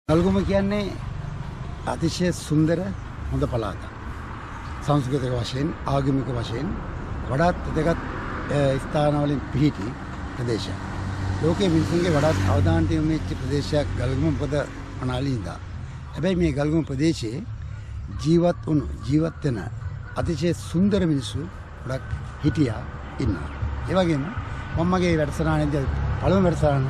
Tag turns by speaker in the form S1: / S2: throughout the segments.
S1: ගල්ගොම කියන්නේ අතිශය සුන්දර හොඳ පළාතක්. සංස්කෘතික වශයෙන් ආගමික වශයෙන් වඩාත් වැදගත් ස්ථානවලින් පිහිටි ප්‍රදේශයක්. ලෝකයේ මිනිසුන්ගේ වඩාත් අවධානයට යොමු වෙච්ච ප්‍රදේශයක් ගල්ගොම මොකද මනාලින්දා. හැබැයි මේ ගල්ගොම ප්‍රදේශයේ ජීවත් වෙන අතිශය සුන්දර මිනිස්සු ගොඩක් හිටියා ඉන්නවා. ඒ වගේම මම මගේ වැඩසටහනේදී පළමු වැඩසටහන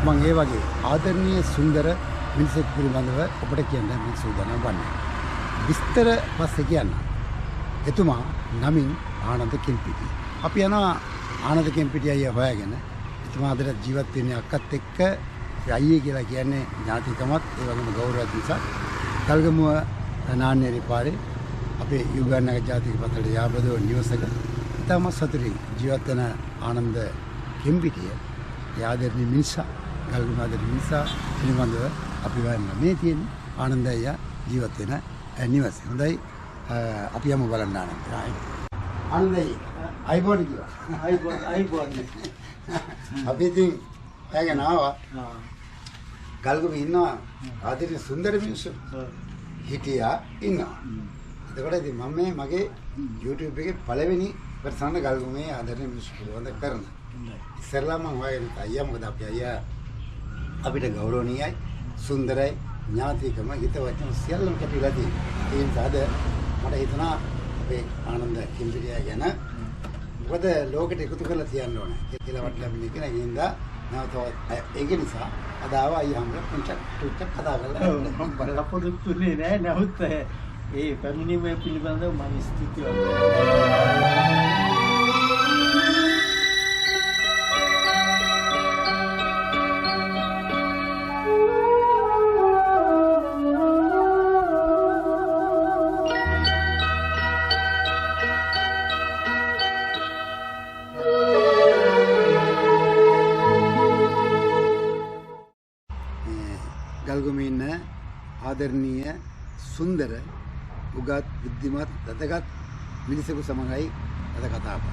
S1: මම ඒ වගේ ආදරණීය සුන්දර මිනිසෙක් පිළිබඳව ඔබට කියන්න මම සූදානම් වන්නේ. විස්තර පස්සේ කියන්න. එතුමා නමින් ආනන්ද කෙම්පිටි. අපි යනවා ආනන්ද කෙම්පිටි අයියා හොයාගෙන. එතුමා අද ජීවත් වෙන්නේ අක්කත් එක්ක. අපි අයියේ කියලා කියන්නේ ඥාතිකමත් ඒ වගේම ගෞරවයක් නිසා. ගල්ගමුව නාන්නේරි පාරේ අපේ යුගන්නක ජාතික පතල යාබදෝ නිවසක ඉතාම සතුටින් ජීවත් වෙන ආනන්ද කෙම්පිටිය යාදර්නි මිනිසා ගල්ගමුව ආදර්නි මිනිසා පිළිබඳව අපි වයන්න මේ තියෙන ආනන්ද අයියා ජීවත් වෙන නිවස. හොඳයි අපි යමු බලන්න ආනන්ද. ආනන්දයි අයිබෝන් කියලා. අයිබෝන්. අපි ඉතින් එයාගෙන ආවා. ගල්ගමුව ඉන්නවා ආදර්නි සුන්දර මිනිස්සු. හිටියා ඉන්නවා. එතකොට ඉතින් මම මේ මගේ YouTube එකේ පළවෙනි වැඩසටහන ගල්ගමුවේ ආදර්නි මිනිස්සු පිළිබඳව කරන. ඉස්සෙල්ලා මම හොයගෙන අයියා මොකද අපි අයියා අපිට ගෞරවණීයයි සුන්දරයි ඥාතිකම හිත වචන සියල්ලම කැපිලා තියෙනවා. ඒ නිසා මට හිතුණා අපේ ආනන්ද කෙම්පිටියා ගැන මොකද ලෝකෙට එකතු කරලා තියන්න ඕනේ කියලා වට ලැබෙන එක නේද? නැවත ඒක නිසා අද ආවා අයියා හම්බ පුංචක් කතා කරලා
S2: මම බලාපොරොත්තුුනේ නෑ. නමුත් ඒ පැමිණීම පිළිබඳව මම ස්තුතිවන්තයි.
S1: ගල්ගොමේ ඉන්න ආදරණීය සුන්දර උගත් බුද්ධිමත් වැදගත් මිනිසෙකු සමගයි අද කතා බහ.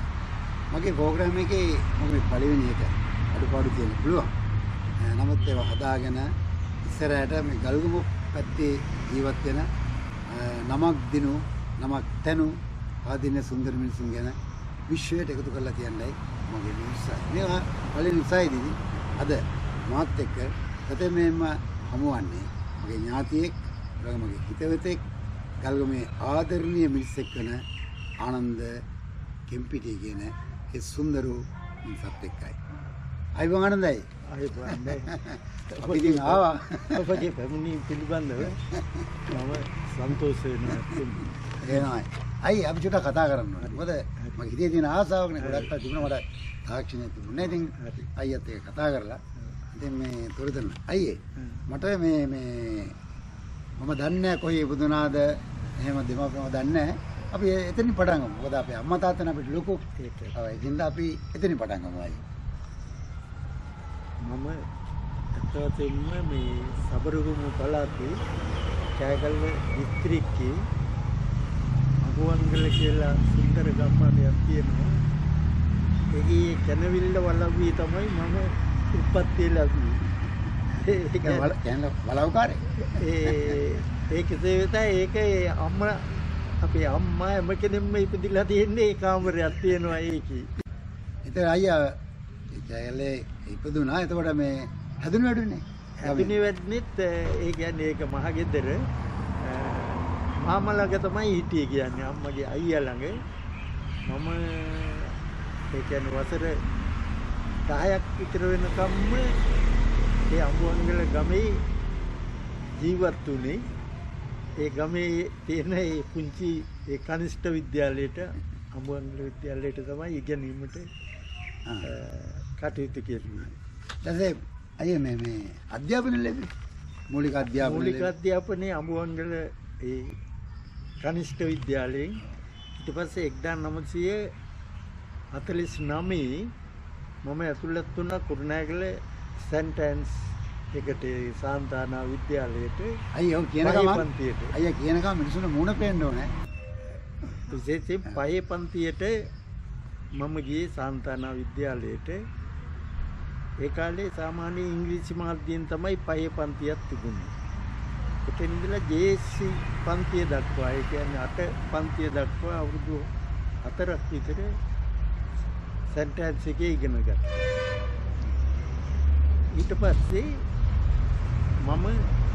S1: මගේ ප්‍රෝග්‍රෑම් එකේ මම පළවෙනි එක අඩුපාඩු තියෙන්න පුළුවන්. නමුත් ඒවා හදාගෙන ඉස්සරහට මේ ගල්ගොම පැත්තේ ජීවත් වෙන නමක් දිනු නමක් තනු ආදීන සුන්දර මිනිසුන් ගැන විශ්වයට එකතු කරලා තියන්නයි මගේ උත්සාහය. මේවා පළවෙනි උත්සාහයේදී අද මාත් එක්ක ප්‍රථමයෙන්ම හමුවන්නේ මගේ ඥාතියෙක්, මගේ හිතවතෙක්, ගල්ගොමේ ආදරණීය මිනිසෙක් වෙන ආනන්ද කෙම්පිටිය කියන ඒ සුන්දර මිනිසත් එක්කයි. අයිබෝන් ආනන්දයි.
S2: අයිබෝන්.
S1: අපි ඉතින් ආවා.
S2: ඔබගේ පැමිණීම පිළිබඳව මම සන්තෝෂ වෙනවා.
S1: එහෙමයි. අයි අපි චුට්ටක් කතා කරන්න ඕනේ. මොකද මගේ හිතේ තියෙන ආසාවක්නේ ගොඩක් අය තිබුණා මට තාක්ෂණයක් තිබුණේ. ඉතින් අයියත් එක්ක කතා කරලා ඉතින් මේ තොරතුරු අයියේ මට මේ මම දන්නේ නැහැ කොහේ ඉපදුනාද එහෙම දෙමාපියම දන්නේ නැහැ. අපි එතනින් පටන් ගමු. මොකද අපේ අම්මා තාත්තලා අපිට ලොකු ඒක. ඒකින්ද අපි එතනින් පටන් ගමු අයියේ.
S2: මම අතවතින්ම මේ සබරගමු පළාතේ කෑගල්ල දිස්ත්‍රික්කයේ අගුවන්ගල කියලා සුන්දර ගම්මානයක් තියෙනවා. ඒකේ කැනවිල්ල වලව්වේ තමයි මම උපත්ති ලැබුණේ. ඒක
S1: වලව්කාරේ.
S2: ඒ කෙසේ වෙතත් ඒකේ අම්මා අපේ අම්මා හැම කෙනෙක්ම ඉපදිලා තියෙන්නේ ඒ කාමරයක් තියෙනවා ඒකේ.
S1: ඉතින් අයියා ඒකලේ ඉපදුනා. එතකොට මේ හැදුනේ වැඩුනේ.
S2: හැදුනේ වැඩනෙත් ඒ කියන්නේ ඒක මහගෙදර මාමා ළඟ තමයි හිටියේ කියන්නේ අම්මගේ අයියා ළඟ. මම ඒ කියන්නේ වසර 10ක් විතර වෙනකම්ම ඒ අඹුවන්ගල ගමේ ජීවත් වුණේ. ඒ ගමේ තියෙන ඒ පුංචි ඒ කනිෂ්ඨ විද්‍යාලයට අඹුවන්ගල විද්‍යාලයට තමයි ඉගෙනීමට කටයුතු කෙරුවේ.
S1: ඊට අයියේ මේ අධ්‍යාපනය ලැබුණේ මූලික
S2: අධ්‍යාපනයේ අඹුවන්ගල ඒ කනිෂ්ඨ විද්‍යාලයෙන් ඊට පස්සේ 1949 මම ඇතුළත් වුණා කුරුණෑගල සෙන්ට් ඇන්ස් එකට සාන්තානා විද්‍යාලයට.
S1: අයියෝ අයියා කියනකම් මිනිස්සුන්ට මූණ පේන්න ඕනේ.
S2: විශේෂයෙන් පහේ පන්තියට මම ගියේ සාන්තානා විද්‍යාලයට. ඒ කාලේ සාමාන්‍ය ඉංග්‍රීසි මාධ්‍යයෙන් තමයි පහේ පන්තියක් තිබුණේ. එතන ඉඳලා JSC පන්තිය දක්වා ඒ කියන්නේ 8 පන්තිය දක්වා අවුරුදු 4ක් විතර සෙන්ට්‍රල්ස් එකේ ඉගෙන ගත්තා. ඊට පස්සේ මම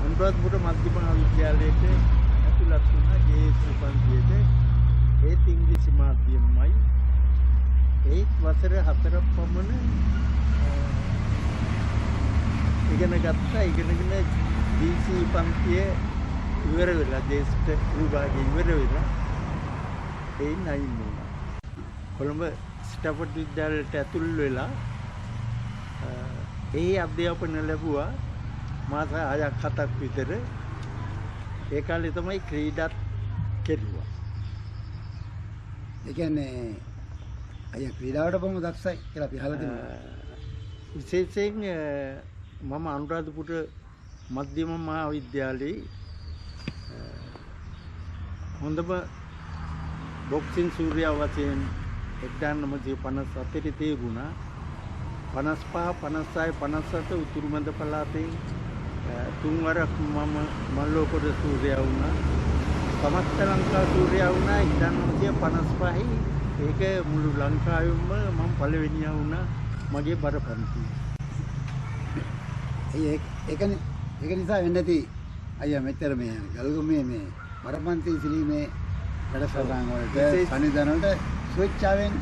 S2: අනුරාධපුර මධ්‍යම විද්‍යාලයට ඇතුළත් වුණා JSC පන්තියට. ඒත් ඉංග්‍රීසි මාධ්‍යමයි. ඒත් වසර 4ක් පමණ ඉගෙන ගත්තා. ඉගෙනගෙන DC පන්තිය ඉවර වෙලා ජේෂ්ඨ විභාගය ඉවර වෙලා එයින් අයින් වුණා. කොළඹ ස්ටැෆර්ඩ් විද්‍යාලයට ඇතුල් වෙලා ඒ අධ්‍යාපනය ලැබුවා මාස 6ක් 7ක් විතර. ඒ කාලේ තමයි ක්‍රීඩාත් කෙරුවා.
S1: ඒ කියන්නේ අයියා ක්‍රීඩාවට බොහොම දක්ෂයි කියලා අපි අහලා තියෙනවා.
S2: විශේෂයෙන් මම අනුරාධපුර මධ්‍යම මහාවිද්‍යාලයේ හොඳම බොක්සින් සූර්යා වශයෙන් 1957 තිබුණා. 55 56 57 උතුරු මැද පළාතේ තුන්වරක් මම මල්ලෝකොඩ සූර්යා වුණා. සමස්ත ලංකා සූර්යා වුණා 1955. ඒක මුළු ලංකාවෙම මම පළවෙනියා වුණා මගේ බරපන්තියේ.
S1: ඒක නිසා වෙන්නේ නැති අයියා මෙච්චර මේ ගල්ගොමේ මේ බරපන්ති සිලීමේ වැඩසටහන් වලට සනිදන වලට ස්වේච්ඡාවෙන්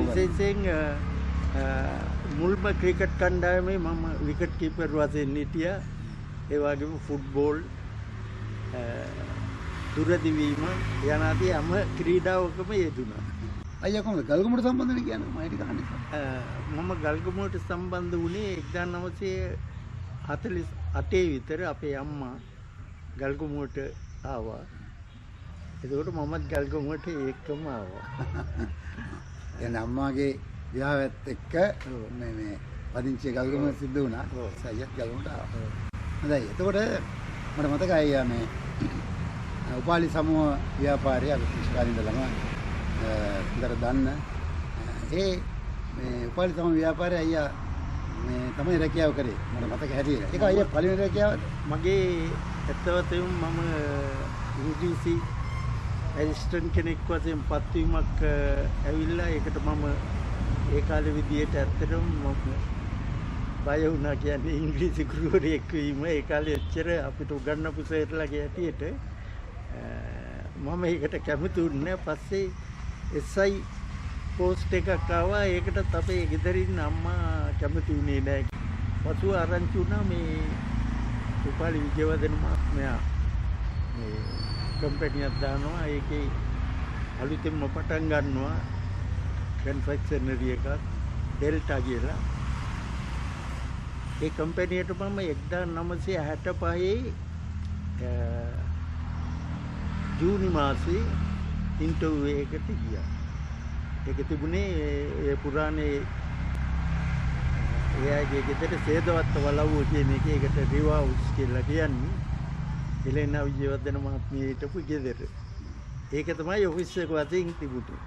S1: විශේෂයෙන් මුල්ම ක්‍රිකට් කණ්ඩායමේ මම විකට් කීපර් වශයෙන් හිටියා. ඒ වගේම ෆුට්බෝල් දුරදිවීම යනාදී හැම ක්‍රීඩාවකම යෙදුණා. අයියා කොහොමද ගල්ගොමට සම්බන්ධ වෙන්නේ කියන්නේ මම ටික අහන්නේ. මම ගල්ගොමට සම්බන්ධ වුණේ 1948 විතර. අපේ අම්මා ගල්ගොමට ආවා. එතකොට මමත් ගල්ගොමට එක්කම ආවා. එන අම්මාගේ විවාහයත් එක්ක මේ පදිංචි ගල්ගොම සිද්ධ වුණා. සයියත් ගල්ගොමට ආවා. හොඳයි. එතකොට මට මතකයි අයියා මේ උපාලි සමූහ ව්‍යාපාරය අපි ශිෂ්‍යකාලින් ඉඳලම ඉතර දන්න ඒ මේ උපාලි සමූහ ව්‍යාපාරය අයියා මේ තමයි රැකියාව කරේ මට මතක හැටියට. ඒක අයියා පළවෙනි රැකියාවද? මගේ ඇත්තවතම මම ඉංග්‍රීසි ඇසිස්ටන්ට් කෙනෙක් වශයෙන් පත්වීමක් ඇවිල්ලා ඒකට මම ඒ කාලේ විදියට ඇත්තටම මම බය වුණා. කියන්නේ ඉංග්‍රීසි ගුරුවරයෙක් වීම ඒ කාලේ එච්චර අපිට උගන්වපු සර්ලාගේ හැටියට මම ඒකට කැමති වුණේ. පස්සේ SI පෝස්ට් එකක් ආවා. ඒකටත් අපේ ගෙදරින් අම්මා කැමති වුණේ නැහැ. පසුව ආරංචි වුණා මේ උපාලි විජයවර්ධන මහත්මයා මේ කම්පැනියක් දානවා. ඒකේ අලුතෙන්ම පටන් ගන්නවා කන්ෆෙක්ෂනරි එකක් ඩෙල්ටා කියලා. ඒ කම්පැනියට මම 1965 ජූනි මාසේ ඉන්ටර්විව් එකකට ගියා. ඒක තිබුණේ ඒ පුරාණේ එයාගේ ගෙදර සේදවත්ත වලව්ව කියන එක. ඒකට රිවා හවුස් කියලා කියන්නේ. එලෙනා විජයවර්ධන මහත්මිය හිටපු ගෙදර. ඒක තමයි ඔෆිස් එක වශයෙන් තිබුණේ.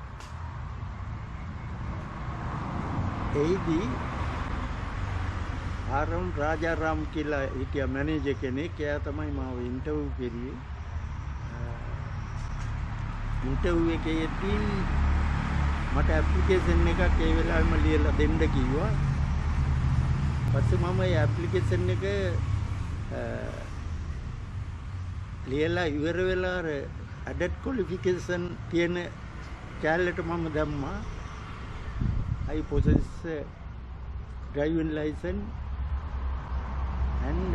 S1: එයිදී ආරම් රාජාරාම් කියලා හිටියා මැනේජර් කෙනෙක්. එයා තමයි මාව ඉන්ටර්විව් කරුවේ. ඉන්ටර්විව් එකේදී මට ඇප්ලිකේෂන් එකක් ඒ වෙලාවෙම ලියලා දෙන්න කිව්වා. පස්සේ මම ඒ ඇප්ලිකේෂන් එක ලියලා ඉවර වෙලා අර ඇඩඩ් ක්වොලිෆිකේෂන් තියෙන කැලලට මම දැම්මා. I possess driving license and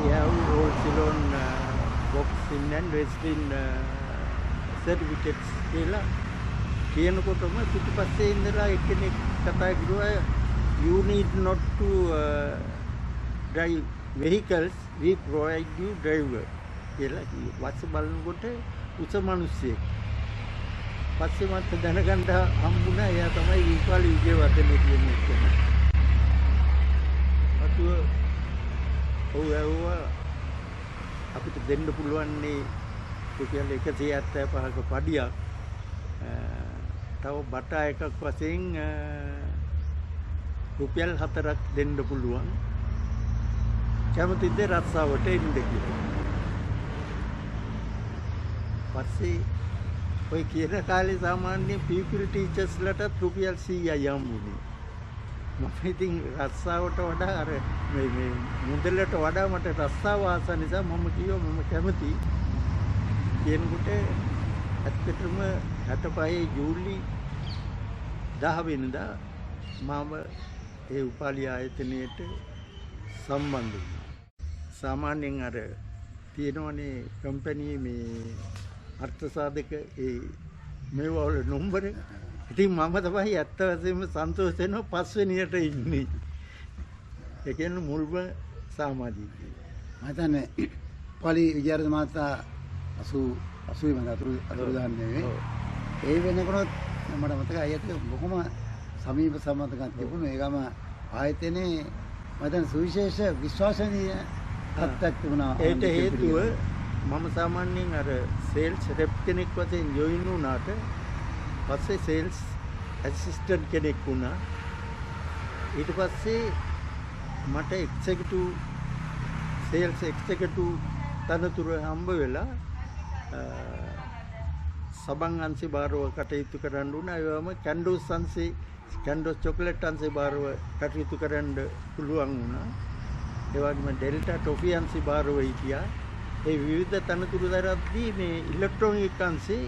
S1: I have all Ceylon boxing and wrestling certificates කියලා කියනකොටම පිටිපස්සේ ඉඳලා එක්කෙනෙක් කතා කරුවා you need not to drive vehicles, we provide you driver කියලා කිව්වා. වස්ස බලනකොට උස මිනිස්සෙක්. පස්සේ මට දැනගන්න හම්බුණා එයා තමයි විපාලි විජයවර්ධන කියන කෙනා. අතුව ඔව් අපිට දෙන්න පුළුවන් නේ රුපියල් 175ක පඩියක්. තව බටා එකක් වශයෙන්
S2: රුපියල් 4ක් දෙන්න පුළුවන්. කැමතිද රස්සාවට එන්න කියලා. පස්සේ ඔය කියන කාලේ සාමාන්‍ය පීපල් ටීචර්ස්ලටත් රුපියල් 100යි හම්බුනේ. මම ඉතින් රස්සාවට වඩා අර මේ මුදලට වඩා මට රස්සාව ආස නිසා මම කිව්වා මම කැමති. කියනකොට ඇත්තටම 65 ජූලි 10 වෙනිදා මම ඒ උපාලි ආයතනයට සම්බන්ධ වුණා. සාමාන්‍යයෙන් අර තියෙනවනේ කම්පැනි මේ අර්ථ සාධක ඒ මේවා වල නම්බර. ඉතින් මම තමයි ඇත්ත වශයෙන්ම සන්තෝෂ වෙනවා 5 වෙනියට ඉන්නේ. ඒ කියන්නේ මුල්ම සමාජිකයෙක්.
S1: මම හිතන්නේ පාලි විජයාරද මහතා 80 මම අතුරු දාන්නේ. ඒ වෙනකොට මට මතකයි අයියට බොහොම සමීප සම්බන්ධකම් තිබුණා. ඒකම ආයතනයේ මම හිතන්නේ සුවිශේෂ විශ්වාසනීය තත්ත්වයක් තිබුණා.
S2: ඒට හේතුව මම සාමාන්‍යයෙන් අර සේල්ස් රෙප් කෙනෙක් වශයෙන් ජොයින් වුණාට පස්සේ සේල්ස් ඇසිස්ටන්ට් කෙනෙක් වුණා. ඊට පස්සේ මට එක්සිකියුටිව් සේල්ස් එක්සිකියුටිව් තනතුර හම්බ වෙලා සබන් අංශේ බාරව කටයුතු කරන්න උනා. ඒවම කැන්ඩෝස් චොකලට් අංශේ බාරව කටයුතු කරන්න පුළුවන් වුණා. ඒ වගේම ඩෙල්ටා ටොෆි අංශේ බාරව හිටියා. ඒ විවිධ තනතුරු දරද්දී මේ ඉලෙක්ට්‍රොනික අංශේ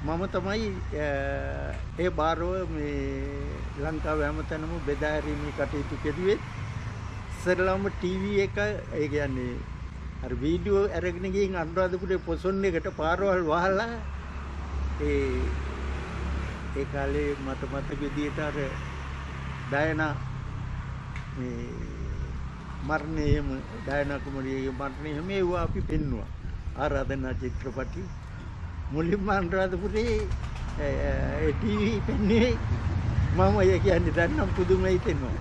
S2: මම තමයි ඒ බාරව මේ ලංකාවේ හැමතැනම බෙදා හැරීමේ කටයුතු කෙරුවේ. ඉස්සෙල්ලාම ටීවී එක ඒ කියන්නේ අර වීඩියෝ අරගෙන ගිහින් අනුරාධපුරේ පොසොන් එකට පාරවල් වහලා ඒ කාලේ මට මතක විදියට අර ඩයනා මේ මරණය එහෙම ඩයනා කුමරියගේ මරණය එහෙම ඒවා අපි පෙන්නුවා. ආරාධනා චිත්‍රපටි මුලින්ම අනුරාධපුරේ ඒ ටීවී පෙන්නුවේ මම ඒ කියන්නේ දැන් නම් පුදුමයි හිතෙනවා.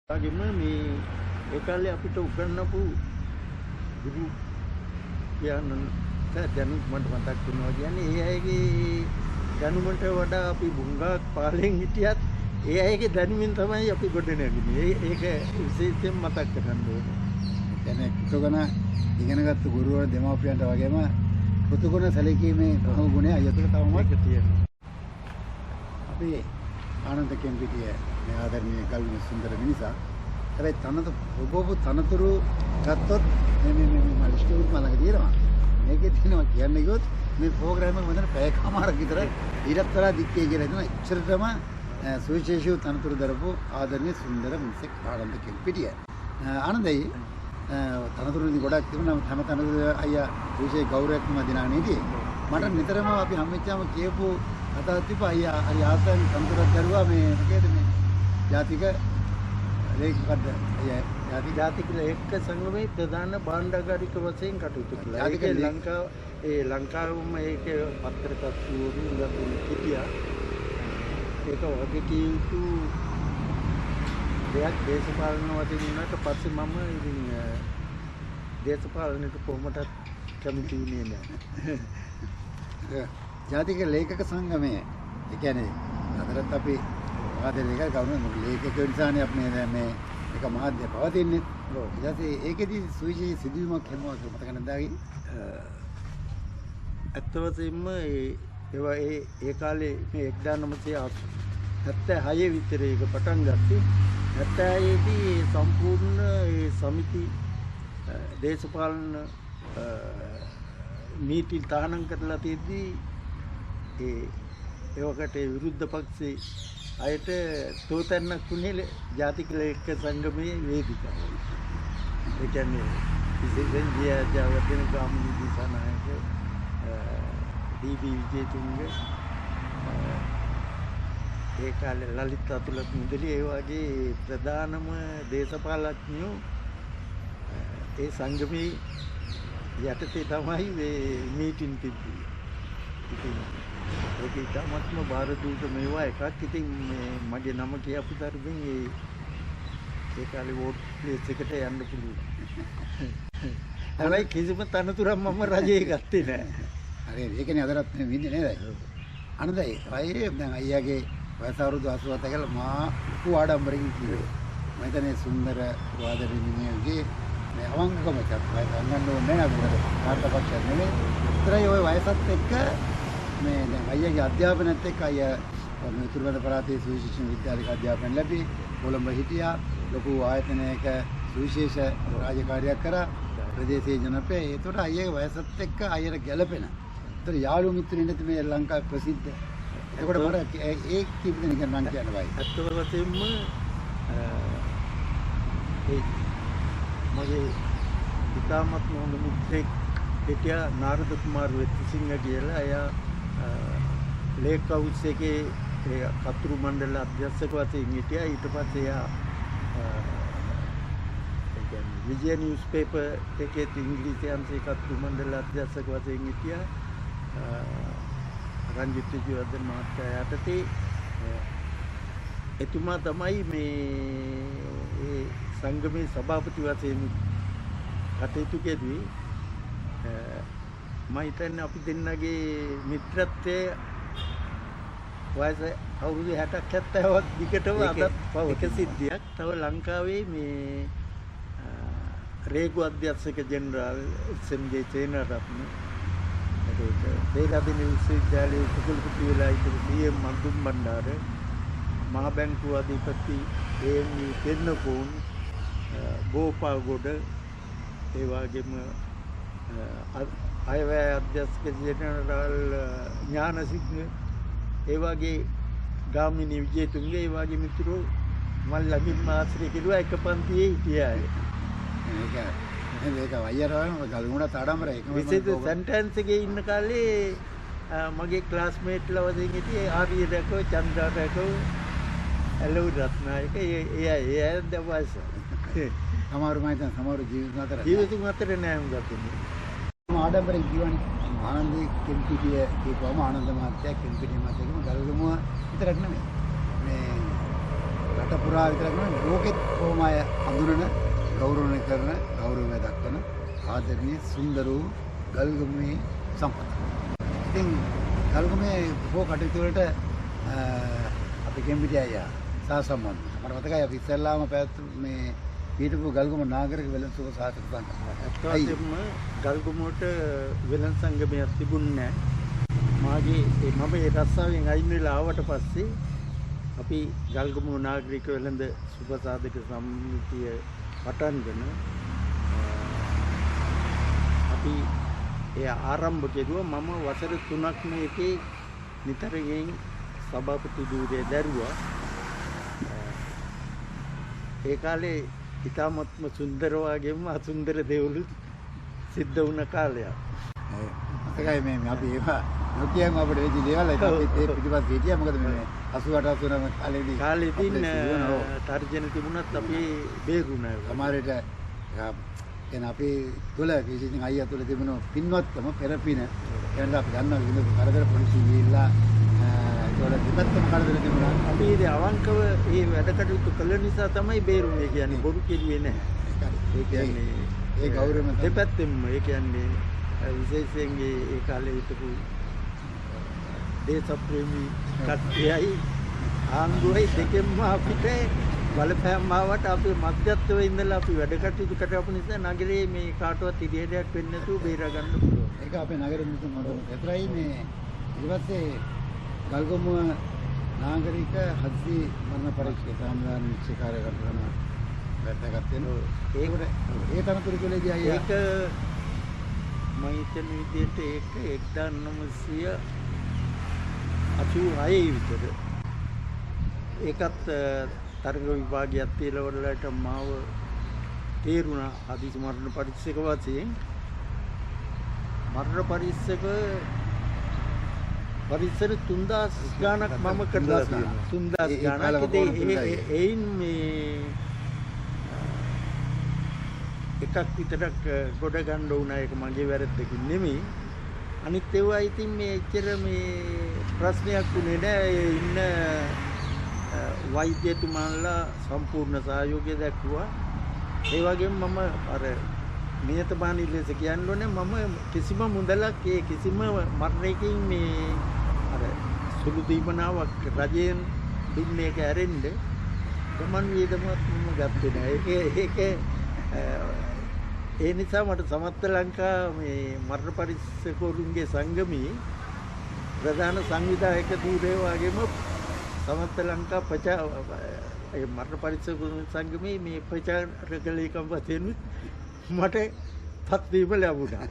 S2: වගේම මේ ඒ කාලේ අපිට උගන්වපු ගුරු කියන්නට දැනුත් මට මතක් වෙනවා. කියන්නේ ඒ අයගේ දැනුමට වඩා අපි බුංගාක් පාලෙන් හිටියත් ඒ අයගේ දැනුමින් තමයි අපි ගොඩ නැගුණේ. ඒක විශේෂයෙන් මතක් කරගන්න ඕනේ.
S1: කියන්නේ කෘතගුණ ඉගෙනගත්තු ගුරුවරු දෙමාපියන්ට වගේම කෘතගුණ සැලකීමේ ප්‍රමුඛ ගුණය අයතුල තවමත් තියෙනවා. අපි ආනන්ද කෙම්පිටිය මේ ආදරණීය ගල්වින සුන්දර මිනිසා. හැබැයි ඔබ තනතුරු ගත්තොත් මේ ලිස්ට් එකක් මම ළඟ තියෙනවා. මේකේ තියෙනවා කියන්නේ කිව්වොත් මේ ප්‍රෝග්‍රෑම් එක මම පැයකමාරක් විතර ඊටත් වඩා දික්කේ කියලා හිතනවා. ඉච්චරටම සුවිශේෂීව තනතුරු දරපු ආදරණීය සුන්දර මිනිසෙක් ආනන්ද කෙම්පිටිය. ආනන්දයි තනතුරුදී ගොඩක් තිබුණා. හැම තනතුරු අයියා විශේෂ ගෞරවයක්ම දිනාගෙන හිටියේ. මට නිතරම අපි හම්බෙච්චාම කියපු කතාවක් තිබ්බා. අයියා හරි ආසන්න තනතුරක් දරුවා මේ මොකේද මේ ජාතික ලේකකද
S2: ජාතික ලේකක සංගමේ ප්‍රධාන භාණ්ඩාගාරික වශයෙන් කටයුතු කළා. ඒක ලංකාවම ඒකේ පත්‍රකත්වවරු ඉඳලා හිටියා. ඒක වගේ කියුතු දෙයක් දේශපාලන වශයෙන් වුණාට පස්සේ මම ඉතින් දේශපාලනයට කොහොමදත් කැමති වුණේ නැහැ.
S1: ජාතික ලේකක සංගමයේ ඒ කියන්නේ අදටත් අපි ආදරේක ගවුන ලේකක නිසානේ අපි මේ එක මාධ්‍ය පවතින්නේ. ඊට පස්සේ ඒකෙදි සුවිශේෂී සිදුවීමක් හැමෝම මතක නැදාගේ
S2: ඇත්ත වශයෙන්ම ඒ කාලේ මේ 1976 විතර ඒක පටන් ගත්තේ. 76 දී සම්පූර්ණ ඒ සමිති දේශපාලන නීති තහනම් කරලා තියෙද්දී ඒවකට විරුද්ධ පක්ෂේ අයට තෝතැන්නක් වුණේ ජාතික ලේඛක සංගමයේ වේදිකාව. ඒ කියන්නේ විශේෂයෙන් ජයජාවර්ධන ගාමිණී දිසානායක ඩී.බී. විජේතුංග ඒ කාලේ ලලිත් අතුලත් මුදලි ඒ වගේ ප්‍රධානම දේශපාලඥයෝ ඒ සංගමේ යටතේ තමයි මේ මීටින් තිබ්බේ. ඉතින් ඒක ඉතාමත්ම බාරදූත මේවා එකක්. ඉතින් මගේ නම කියපු තරමින් ඒ කාලේ වෝට් ප්ලේස් එකට යන්න පුළුවන්. හැබැයි කිසිම තනතුරක් මම රජයේ ගත්තේ නැහැ.
S1: හරි ඒකනේ අදටත් විඳින්නේ නේද? අනදයි අය දැන් අයියාගේ වයස අවුරුදු 87 කියලා මා ලොකු ආඩම්බරකින් කිව්වේ. මම හිතන්නේ සුන්දර වාදන විනිමයගේ මේ අවංකකම එකක් වයස ගන්න ඕනේ නෑ අපිට. කාර්යපක්ෂයක් නෙමෙයි. විතරයි ওই වයසත් එක්ක මේ දැන් අයියාගේ අධ්‍යාපනයත් එක්ක අයියා මේ තුරුබඳ පළාතේ සුවිශේෂ විද්‍යාලයක අධ්‍යාපනය ලැබී කොළඹ හිටියා. ලොකු ආයතනයක සුවිශේෂ රාජකාරියක් කරා. ප්‍රදේශයේ ජනප්‍රිය. ඒතකොට අයියාගේ වයසත් එක්ක අයියට ගැළපෙන. ඒතර යාළු මිත්‍රින් ඉඳි මේ ලංකාවේ ප්‍රසිද්ධ. ඒකට මට ඒ කීප දෙනෙක් නම් කියන්න බයි.
S2: අත්ව වශයෙන්ම ඒ මගේ ඉතාමත් හොඳ මිත්‍රෙක් හිටියා නාරද කුමාර වෙත්තිසිංහ කියලා. එයා ලේක් හවුස් එකේ ඒ කතුරු මණ්ඩල අධ්‍යක්ෂක වශයෙන් හිටියා. ඊට පස්සේ එයා විජය නිවුස් පේපර් එකේ ඉංග්‍රීසි අංශයේ කතුරු මණ්ඩල අධ්‍යක්ෂක වශයෙන් හිටියා. රංජිත් විජයවර්ධන මහත්තයා යටතේ එතුමා තමයි මේ ඒ සංගමේ සභාපති වශයෙන් කටයුතු කෙරුවේ. මම හිතන්නේ අපි දෙන්නගේ මිත්‍රත්වයේ වයස අවුරුදු 60ක් 70ක් දිගටම අදත් පවතින සිද්ධියක්. තව ලංකාවේ මේ රේගු අධ්‍යක්ෂක ජෙනරාල් එස්.එම්.ජේ සේනාරත්න දේශාධිපති විශ්වවිද්‍යාලයේ කුකුල්පති වෙලා ඉතිරි සී.එම්. මන්දුම් බණ්ඩාර මහ බැංකුව අධිපති ඒ.එම්.යු. පෙන්නකෝන් ගෝපාගොඩ ඒ වගේම අයවැය අධ්‍යක්ෂක ජෙනරාල් ඥානසිංහ ඒ වගේ ගාමිණී විජේතුංග ඒ වගේ මිතුරෝ මම ළඟින්ම ආශ්‍රය කෙරුවා. එක පන්තියේ හිටියා.
S1: මේක වයරවම ගල්මුණත් ආඩම්බර එකම
S2: විශේෂ සෙන්ටෙන්ස් එකේ ඉන්න කාලේ මගේ ක්ලාස්මේට්ලා වශයෙන් හිටියේ ආර්ය රකෝ චන්ද්‍රා රකෝ ඇලෝ රත්නායක ඒ දවස්
S1: සමහර මම හිතන සමහර
S2: ජීවිත අතර නෑ උගතුනේ.
S1: ආඩම්බරෙන් කියවනේ ආනන්ද කෙම්පිටිය කියපුවම ආනන්ද මහත්තයා කෙම්පිටිය මහත්තයාම ගල්ගමුව විතරක් නෙමෙයි. මේ රට පුරා විතරක් නෙමෙයි ලෝකෙත් කොහොම අය හඳුනන ගෞරවණය කරන ගෞරවය දක්වන ආදරණීය සුන්දර වූ ගල්ගමුවේ සම්පත. ඉතින් ගල්ගමුවේ බොහෝ කටයුතු වලට අපි කෙම්පිටිය අයියා සාසම්බන්ධ. මට මතකයි අපි ඉස්සෙල්ලාම පැවැත්වු මේ ඊටපු ගල්ගම නාගරික වෙළඳ සාසක සංගමය.
S2: ඇත්තටම ගල්ගමුවට වෙළඳ සංගමයක් තිබුණේ නැහැ. මම ඒ රස්සාවෙන් අයින් වෙලා ආවට පස්සේ අපි ගල්ගමුව නාගරික වෙළඳ සුබසාධක සමිතිය පටන්ගෙන අපි ඒ ආරම්භ කෙරුවා. මම වසර 3ක් මේකේ නිතරයෙන් සභාපති ධූරය දැරුවා. ඒ කාලේ ඉතාමත්ම සුන්දර වගේම අසුන්දර දේවලු සිද්ධ වුණ කාලයක්.
S1: මතකයි මේ අපි ඒවා නොකියම අපිට වෙච්ච දේවල් ඒක අපි ඒ පිටිපස්ස හිටියා. මොකද මේ 88 89 කාලේදී
S2: තර්ජන තිබුණත් අපි බේරුණා.
S1: සමහරට එන අපි තුල විශේෂයෙන් අයියා තුල තිබුණ පින්වත්කම පෙරපින එන්න අපි ගන්නවා විඳපු කරදර පොලිසිය ගිහිල්ලා ඒවල දෙපැත්තම කරදර තිබුණා.
S2: අපි ඒ අවංකව මේ වැඩ කටයුතු කළ නිසා තමයි බේරුනේ. කියන්නේ බොරු කිව්වේ නැහැ. ඒ කියන්නේ
S1: ඒ ගෞරවම
S2: දෙපැත්තෙම ඒ කියන්නේ විශේෂයෙන් ඒ කාලේ හිටපු දේශප්‍රේමී කට්ටියයි ආණ්ඩුවයි දෙකෙන්ම අපිට බලපෑම් ආවට අපි මධ්‍යස්ථව ඉඳලා අපි වැඩ කටයුතු කරපු නිසා නගරේ මේ කාටවත් ඉදිරියට වෙන්නේ නැතුව බේරා ගන්න පුළුවන්.
S1: ඒක අපේ නගරෙ මිනිස්සු මොකද ඒතරයි මේ ඊට පස්සේ ගල්ගමුව නාගරික හදිසි මරණ පරීක්ෂක සාමාන්‍ය නිශ්චයකාරයකට කරන වැදගත් වෙනවා. ඒකට ඒ තනතුරු තුලදී අයියා
S2: ඒක මම හිතන විදිහට ඒක 1986 විතර ඒකත් තරග විභාගයක් තියලා වලට මාව තේරුණා හදිසි මරණ පරීක්ෂක වශයෙන්. මරණ පරීක්ෂක පරිසර 3000 ගානක් මම කරලා තියෙනවා. 3000 ගානක්. ඒයින් මේ එකක් විතරක් ගොඩ ගන්න උනා. ඒක මගේ වැරද්දකින් නෙමෙයි. අනිත් ඒවා ඉතින් මේ එච්චර මේ ප්‍රශ්නයක් උනේ නෑ. ඉන්න වෛද්‍යතුමාලා සම්පූර්ණ සහයෝගය දැක්වුවා. ඒ වගේම මම අර නියතමානී ලෙස කියන්න ඕනේ මම කිසිම මුදලක් කිසිම මරණයකින් මේ අර සුළු දීමනාවක් රජයෙන් දුන්නේ ඒක ඇරෙන්න ගමන් වේදමත් මම ගත්තේ නෑ. ඒක ඒ නිසා මට සමස්ත ලංකා මේ මරණ පරීක්ෂකවරුන්ගේ සංගමයේ ප්‍රධාන සංවිධායක ධූරය වගේම සමස්ත ලංකා මරණ පරීක්ෂකවරුන් සංගමයේ මේ ප්‍රචාරක ලේකම් වශයෙන් මට පත්වීම ලැබුණා.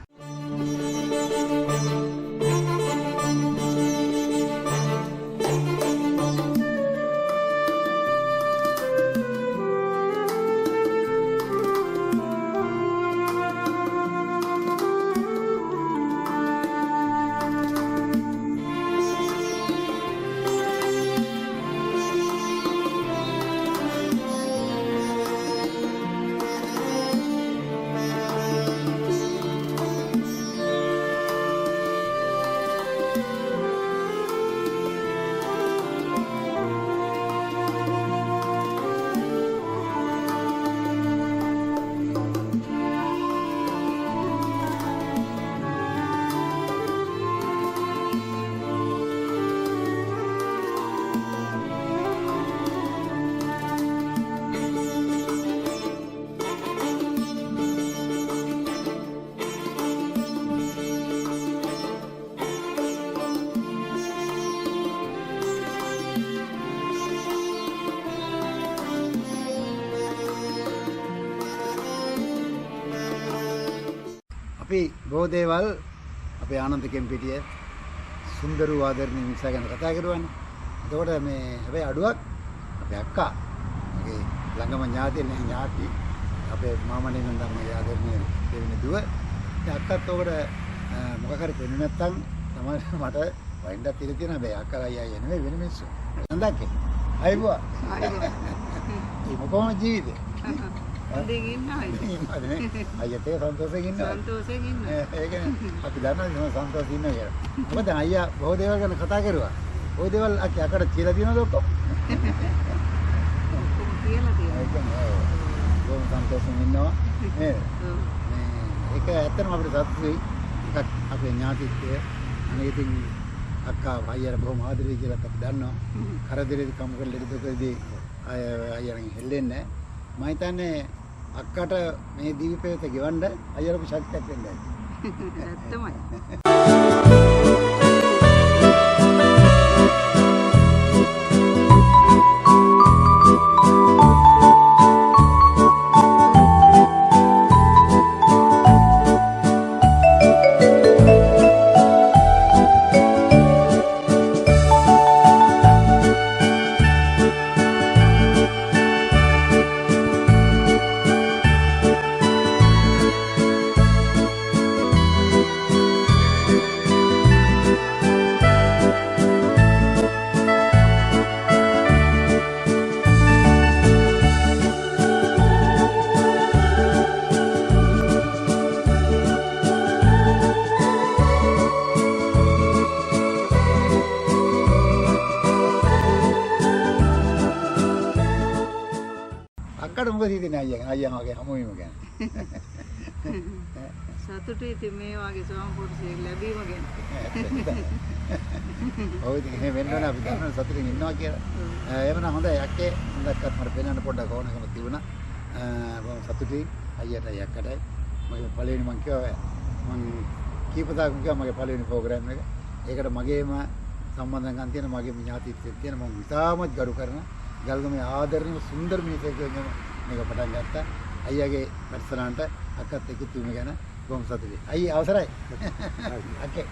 S1: අපි බොහෝ දේවල් අපේ ආනන්ද කෙම්පිටිය සුන්දර ආදරණීය මිනිසා ගැන කතා කරුවානේ. එතකොට මේ හැබැයි අඩුවක් අපේ අක්කා මගේ ළඟම ඥාති අපේ මාමණේ නන්දා මගේ ආදරණීය දෙවෙනි දුව. ඒ අක්කත් උකට මොකක් හරි වෙන්නේ නැත්තම් තමයි මට වයින්ඩක් ඉර තියෙන හැබැයි අක්කා අයියා නෙවෙයි වෙන මිනිස්සු. නන්දාකේ අයිබුවා. ඒ මොකම ජීවිතේ.
S3: හොඳින් ඉන්නවා
S1: ඉතින් අයියත් ඒක සන්තෝෂයෙන් ඉන්නවා.
S3: සන්තෝෂයෙන් ඉන්නවා.
S1: ඒකනේ අපි දන්නවා සන්තෝෂයෙන් ඉන්නවා කියලා. මොකද අයියා බොහෝ දේවල් ගැන කතා කරුවා. ඔය දේවල් අකට කියලා තියෙනවද ඔක්කොම?
S3: ඔක්කොම කියලා තියෙනවා.
S1: ඒකනේ. බොහොම සන්තෝෂයෙන් ඉන්නවා. නේද? මේක ඇත්තටම අපිට සතුටුයි. එකක් අපේ ඥාතිත්වය. අනේ ඉතින් අක්කා අයියාට බොහොම ආදරේ කියලා අපි දන්නවා. කරදරේදී කම කරලා ඉඳපෙදී අයියාගෙන් හෙල්ලෙන්නේ නැහැ. මම හිතන්නේ අක්කට මේ දීපේත ගෙවන්න අයියාට ශක්තියක් දෙන්න ඇති.
S3: ඇත්තමයි.
S1: අක්කට මොකද හිතෙන්නේ අයියා වගේ හමු වීම ගැන?
S3: සතුටුයි ඉතින් මේ වගේ ස්වාම පුරුෂයෙක් ලැබීම ගැන.
S1: ඔව් ඉතින් එහෙම වෙන්න ඕනේ අපි දන්නවා සතුටින් ඉන්නවා කියලා. එහෙමනම් හොඳයි අක්කේ හොඳක්වත් මට පේනන්න පොඩ්ඩක් ඕනකම තිබුණා. මම සතුටුයි අයියටයි අක්කටයි. මගේ පළවෙනි මං කිව්වා මං කීපදාක කිව්වා මගේ පළවෙනි ප්‍රෝග්‍රෑම් එක. ඒකට මගේම සම්බන්ධකම් තියෙන මගේ ඥාතිත්වයක් තියෙන මම ඉතාමත් ගරු කරන ගල්ගමේ ආදරණීය සුන්දර මිනිහෙක් මේක පටන් ගත්තා. අයියාගේ වැඩසටහනට අක්කත් එක්ක තුන ගැන බොහොම සතුටුයි. අයියා අවසරයි. අක්කේ